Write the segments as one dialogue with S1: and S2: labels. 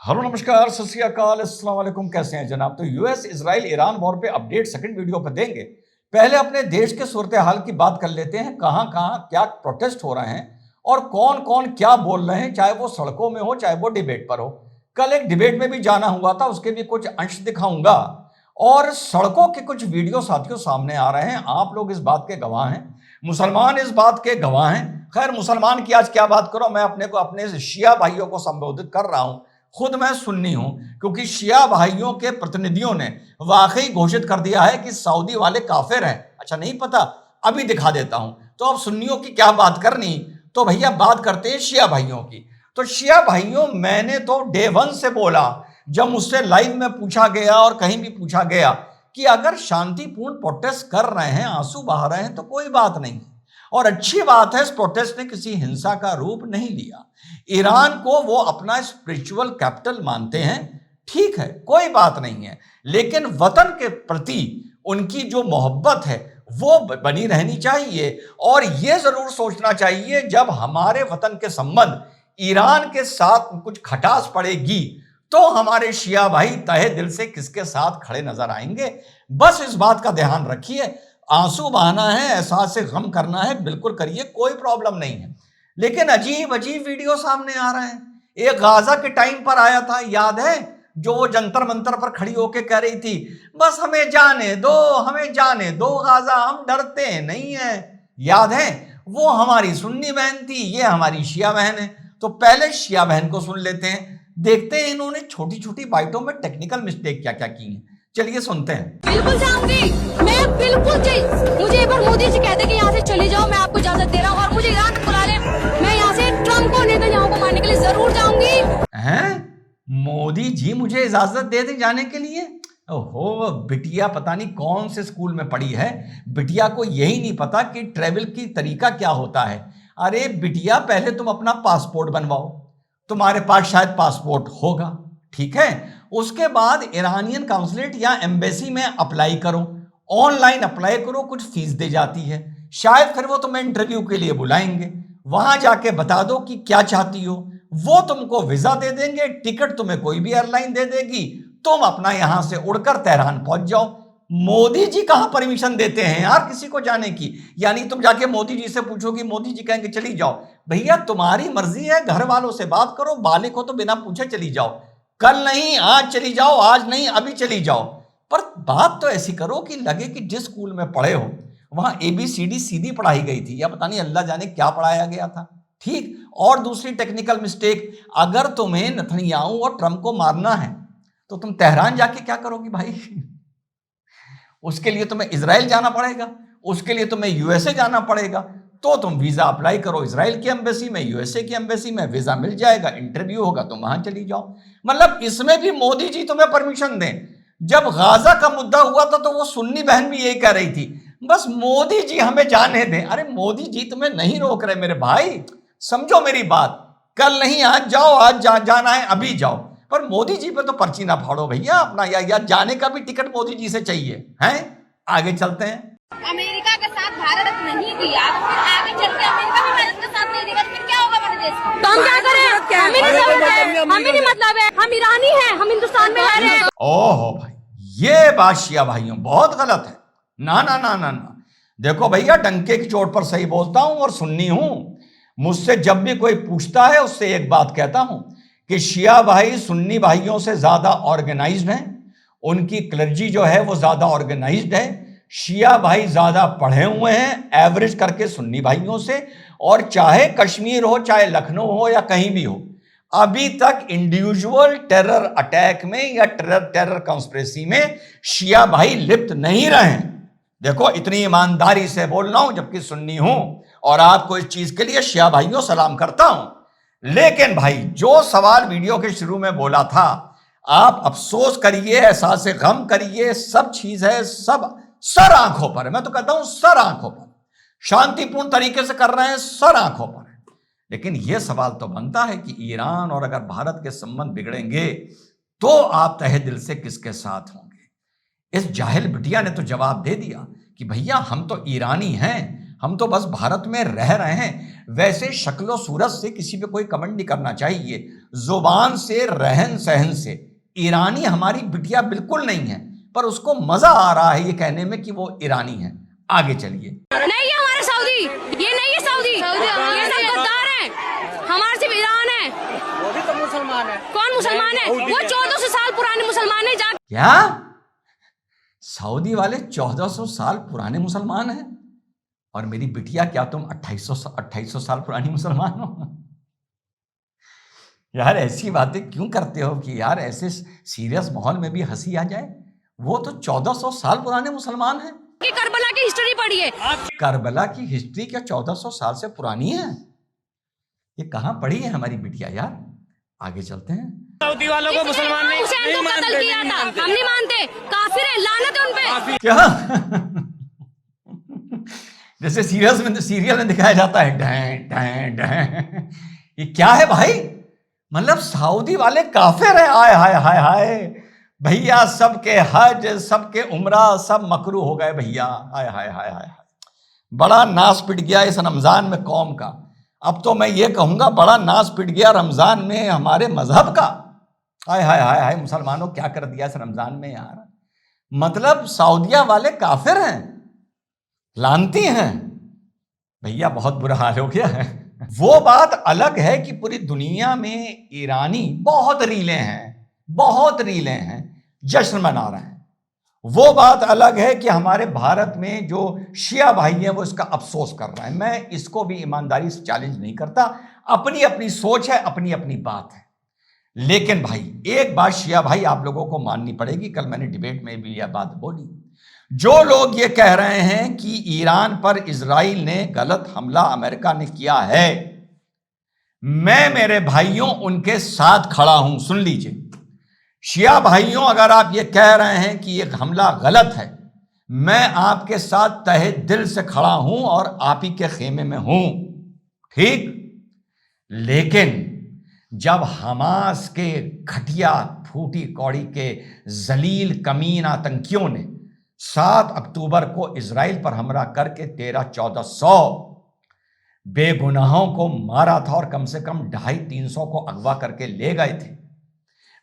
S1: Hello नमस्कार सत श्री अकाल अस्सलाम वालेकुम। कैसे हैं जनाब? तो यूएस इजराइल ईरान वॉर पे अपडेट सेकंड वीडियो पे देंगे। पहले अपने देश के सूरत हाल की बात कर लेते हैं। कहां कहां क्या प्रोटेस्ट हो रहे हैं और कौन कौन क्या बोल रहे हैं, चाहे वो सड़कों में हो चाहे वो डिबेट पर हो। कल एक डिबेट में भी जाना हुआ था, उसके भी कुछ अंश दिखाऊंगा और सड़कों के कुछ वीडियो साथियों सामने आ रहे हैं। आप लोग इस बात के गवाह हैं, मुसलमान इस बात के गवाह हैं। खैर मुसलमान की आज क्या बात करो, मैं अपने को अपने शिया भाइयों को संबोधित कर रहा हूं। खुद मैं सुन्नी हूं, क्योंकि शिया भाइयों के प्रतिनिधियों ने वाकई घोषित कर दिया है कि सऊदी वाले काफिर हैं। अच्छा नहीं पता? अभी दिखा देता हूं। तो अब सुन्नियों की क्या बात करनी, तो भैया बात करते हैं शिया भाइयों की। तो शिया भाइयों, मैंने तो डे वन से बोला, जब मुझसे लाइव में पूछा गया और कहीं भी पूछा गया कि अगर शांतिपूर्ण प्रोटेस्ट कर रहे हैं, आंसू बहा रहे हैं, तो कोई बात नहीं और अच्छी बात है। इस प्रोटेस्ट ने किसी हिंसा का रूप नहीं लिया। ईरान को वो अपना स्पिरिचुअल कैपिटल मानते हैं, ठीक है, कोई बात नहीं है, लेकिन वतन के प्रति उनकी जो मोहब्बत है वो बनी रहनी चाहिए। और ये जरूर सोचना चाहिए, जब हमारे वतन के संबंध ईरान के साथ कुछ खटास पड़ेगी तो हमारे शिया भाई तहे दिल से किसके साथ खड़े नजर आएंगे। बस इस बात का ध्यान रखिए। आंसू बहाना है, एहसास से गम करना है, बिल्कुल करिए, कोई प्रॉब्लम नहीं है। लेकिन अजीब अजीब वीडियो सामने आ रहे हैं। एक गाजा के टाइम पर आया था, याद है, जो वो जंतर मंतर पर खड़ी होके कह रही थी, बस हमें जाने दो, हमें जाने दो गाजा, हम डरते नहीं है। याद है? वो हमारी सुन्नी बहन थी, ये हमारी शिया बहन है। तो पहले शिया बहन को सुन लेते हैं, देखते हैं इन्होंने छोटी छोटी बाइटों में टेक्निकल मिस्टेक क्या क्या की है। चलिए सुनते हैं।
S2: बिल्कुल जाऊंगी, मैं बिल्कुल मुझे एक बार मोदी जी कहते कि यहाँ से चले जाओ, मैं आपको इजाजत दे रहा हूँ, और मुझे ईरान बुला ले, मैं यहाँ से ट्रम्प को नेतन्याहू को मारने के लिए जरूर जाऊंगी।
S1: हैं? मोदी जी मुझे इजाजत दे दे जाने के लिए? ओहो, बिटिया पता नहीं कौन से स्कूल में पढ़ी है। बिटिया को यही नहीं पता कि ट्रेवल की तरीका क्या होता है। अरे बिटिया, पहले तुम अपना पासपोर्ट बनवाओ, तुम्हारे पास शायद पासपोर्ट होगा, ठीक है। उसके बाद ईरानियन काउंसलेट या एम्बेसी में अप्लाई करो, ऑनलाइन अप्लाई करो, कुछ फीस दे जाती है, शायद फिर वो तुम्हें इंटरव्यू के लिए बुलाएंगे। वहां जाके बता दो कि क्या चाहती हो, वो तुमको वीजा दे देंगे, टिकट तुम्हें कोई भी एयरलाइन दे देगी, तुम अपना यहां से उड़कर तेहरान पहुंच जाओ। मोदी जी कहां परमिशन देते हैं यार किसी को जाने की? यानी तुम जाके मोदी जी से पूछोगी, मोदी जी कहेंगे चली जाओ। भैया तुम्हारी मर्जी है, घर वालों से बात करो, बालिक हो तो बिना पूछे चली जाओ, कल नहीं आज चली जाओ, आज नहीं अभी चली जाओ। पर बात तो ऐसी करो कि लगे कि जिस स्कूल में पढ़े हो वहां ABCD सीधी पढ़ाई गई थी, या पता नहीं अल्लाह जाने क्या पढ़ाया गया था, ठीक। और दूसरी टेक्निकल मिस्टेक, अगर तुम्हें नेतन्याहू और ट्रंप को मारना है तो तुम तेहरान जाके क्या करोगी भाई? उसके लिए तुम्हें इजराइल जाना पड़ेगा, उसके लिए तुम्हें USA जाना पड़ेगा। तो तुम वीजा अप्लाई करो इजराइल की एम्बेसी में, USA की एम्बेसी में, वीजा मिल जाएगा, इंटरव्यू होगा, तुम वहां चली जाओ। मतलब इसमें भी मोदी जी तुम्हें परमिशन दें। जब गाजा का मुद्दा हुआ था तो वो सुन्नी बहन भी यही कह रही थी, बस मोदी जी हमें जाने दें। अरे मोदी जी तुम्हें नहीं रोक रहे मेरे भाई, समझो मेरी बात। कल नहीं आज जाओ, आज जाना है अभी जाओ, पर मोदी जी पे तो पर्ची ना फाड़ो भैया अपना, या जाने का भी टिकट मोदी जी से चाहिए हैं। आगे चलते हैं।
S2: अमेरिका के साथ भारत नहीं दिया, तो फिर आगे चल के अमेरिका भी भारत के साथ नहीं देगा, तो फिर क्या होगा हमारे देश का? तो हम क्या करें? हमें नहीं मतलब है, हम ईरानी हैं, हम हिंदुस्तान में रह रहे हैं।
S1: ओहो भाई, ये बात शिया भाइयों बहुत गलत है। ना ना ना ना ना, देखो भैया, डंके की चोट पर सही बोलता हूं और सुन्नी हूं। मुझसे जब भी कोई पूछता है उससे एक बात कहता हूं कि शिया भाई सुन्नी भाइयों से ज्यादा ऑर्गेनाइज्ड हैं, उनकी क्लर्जी जो है वो ज्यादा ऑर्गेनाइज्ड है। शिया भाई ज्यादा पढ़े हुए हैं एवरेज करके सुन्नी भाइयों से, और चाहे कश्मीर हो, चाहे लखनऊ हो, या कहीं भी हो, अभी तक इंडिविजुअल टेरर अटैक में या टेरर कॉन्स्पिरेसी में शिया भाई लिप्त नहीं रहे। देखो इतनी ईमानदारी से बोल रहा हूं, जबकि सुन्नी हूं, और आपको इस चीज के लिए शिया भाइयों सलाम करता हूं। लेकिन भाई, जो सवाल वीडियो के शुरू में बोला था, आप अफसोस करिए, एहसास गम करिए, सब चीज है, सब सर आंखों पर है। मैं तो कहता हूं सर आंखों पर, शांतिपूर्ण तरीके से कर रहे हैं, सर आंखों पर है। लेकिन यह सवाल तो बनता है कि ईरान और अगर भारत के संबंध बिगड़ेंगे तो आप तहे दिल से किसके साथ होंगे? इस जाहिल बिटिया ने तो जवाब दे दिया कि भैया हम तो ईरानी हैं, हम तो बस भारत में रह रहे हैं। वैसे शक्लो सूरत से किसी पे कोई कमेंट नहीं करना चाहिए, जुबान से, रहन सहन से ईरानी हमारी बिटिया बिल्कुल नहीं है, पर उसको मजा आ रहा है ये कहने में कि वो ईरानी है। आगे चलिए।
S2: नहीं ये हमारे सऊदी, ये नहीं है सऊदी, ये सब गद्दार हैं, हमारे सिर्फ ईरान है।
S3: वो भी तो मुसलमान है।
S2: कौन मुसलमान है? वो 1400 साल पुराने मुसलमान है।
S1: क्या सऊदी वाले 1400 साल पुराने मुसलमान हैं? और मेरी बिटिया क्या तुम 2800 साल पुरानी मुसलमान हो? यार ऐसी बातें क्यों करते हो कि यार ऐसे सीरियस माहौल में भी हंसी आ जाए। वो तो 1400 साल पुराने मुसलमान हैं।
S2: कि करबला की हिस्ट्री पढ़िए।
S1: करबला की हिस्ट्री क्या 1400 साल से पुरानी है? ये कहां पढ़ी है हमारी बिटिया यार? आगे चलते हैं।
S3: सऊदी वालों को मुसलमान नहीं मानते,
S2: कत्ल किया था, हम नहीं मानते, काफिर है, लानत है उन पे।
S1: क्या जैसे सीरियल में दिखाया जाता है डैं डैं डैं। ये क्या है भाई? मतलब सऊदी वाले काफिर हैं? आय हाय हाय हाय भैया, सबके हज, सबके उम्रा, सब मकरू हो गए भैया। आय हाय हाय हाय, बड़ा नाश पिट गया इस रमजान में कौम का। अब तो मैं ये कहूंगा बड़ा नाश पिट गया रमजान में हमारे मजहब का। हाय हाय हाय हाय, मुसलमानों क्या कर दिया इस रमजान में यार। मतलब सऊदिया वाले काफिर हैं, लानती हैं भैया, बहुत बुरा हाल हो गया है। वो बात अलग है कि पूरी दुनिया में ईरानी बहुत रीले हैं, जश्न मना रहे हैं। वो बात अलग है कि हमारे भारत में जो शिया भाई हैं वो इसका अफसोस कर रहे हैं। मैं इसको भी ईमानदारी से चैलेंज नहीं करता, अपनी अपनी सोच है, अपनी अपनी बात है। लेकिन भाई एक बात शिया भाई आप लोगों को माननी पड़ेगी, कल मैंने डिबेट में भी यह बात बोली। जो लोग ये कह रहे हैं कि ईरान पर इजराइल ने गलत हमला अमेरिका ने किया है, मैं मेरे भाइयों उनके साथ खड़ा हूं। सुन लीजिए शिया भाइयों, अगर आप ये कह रहे हैं कि ये हमला गलत है, मैं आपके साथ तहे दिल से खड़ा हूं और आप ही के खेमे में हूं, ठीक। लेकिन जब हमास के घटिया फूटी कौड़ी के जलील कमीन आतंकियों ने 7 अक्टूबर को इजराइल पर हमला करके 1300-1400 बेगुनाहों को मारा था और कम से कम 250-300 को अगवा करके ले गए थे,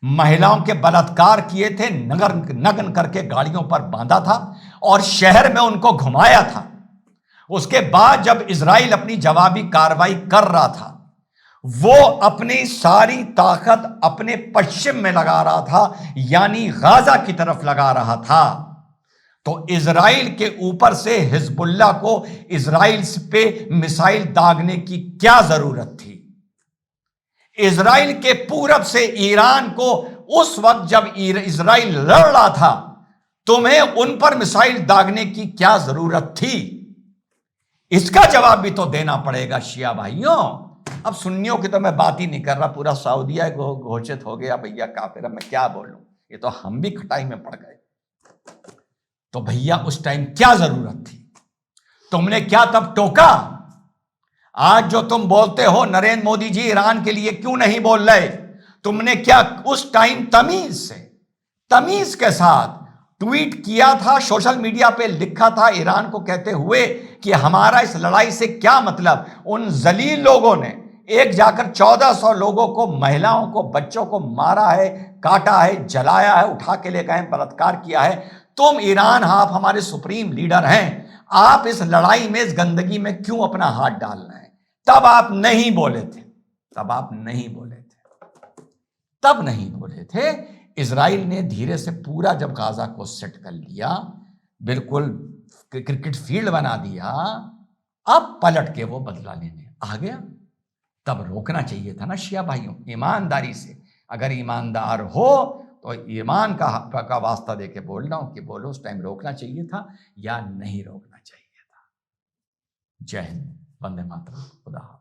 S1: महिलाओं के बलात्कार किए थे, नग्न करके गाड़ियों पर बांधा था और शहर में उनको घुमाया था। उसके बाद जब इजराइल अपनी जवाबी कार्रवाई कर रहा था, वो अपनी सारी ताकत अपने पश्चिम में लगा रहा था, यानी गाजा की तरफ लगा रहा था। तो इजराइल के ऊपर से हिजबुल्ला को इजराइल पे मिसाइल दागने की क्या जरूरत थी? इजराइल के पूरब से ईरान को उस वक्त जब इजराइल लड़ रहा था, तुम्हें उन पर मिसाइल दागने की क्या जरूरत थी? इसका जवाब भी तो देना पड़ेगा शिया भाइयों। अब सुन्नियों की तो मैं बात ही नहीं कर रहा, पूरा सऊदिया घोषित हो गया भैया काफिर। मैं क्या बोलूं, ये तो हम भी खटाई में पड़ गए। तो भैया उस टाइम क्या जरूरत थी? तुमने क्या तब टोका? आज जो तुम बोलते हो नरेंद्र मोदी जी ईरान के लिए क्यों नहीं बोल रहे, तुमने क्या उस टाइम तमीज के साथ ट्वीट किया था, सोशल मीडिया पे लिखा था ईरान को कहते हुए कि हमारा इस लड़ाई से क्या मतलब? उन जलील लोगों ने एक जाकर 1400 लोगों को, महिलाओं को, बच्चों को मारा है, काटा है, जलाया है, उठा के ले गए, बलात्कार किया है। तुम ईरान, आप हमारे सुप्रीम लीडर हैं, आप इस लड़ाई में, इस गंदगी में क्यों अपना हाथ डाल रहे हैं? तब आप नहीं बोले थे, तब नहीं बोले थे। इजराइल ने धीरे से पूरा जब गाजा को सेट कर लिया, बिल्कुल क्रिकेट फील्ड बना दिया, अब पलट के वो बदला लेने आ गया। तब रोकना चाहिए था ना शिया भाइयों, ईमानदारी से। अगर ईमानदार हो तो ईमान का वास्ता देके बोल रहा हूं कि बोलो, उस टाइम रोकना चाहिए था या नहीं रोकना चाहिए था। जय हिंद, वंदे मातरम, खुदा हाफिज़।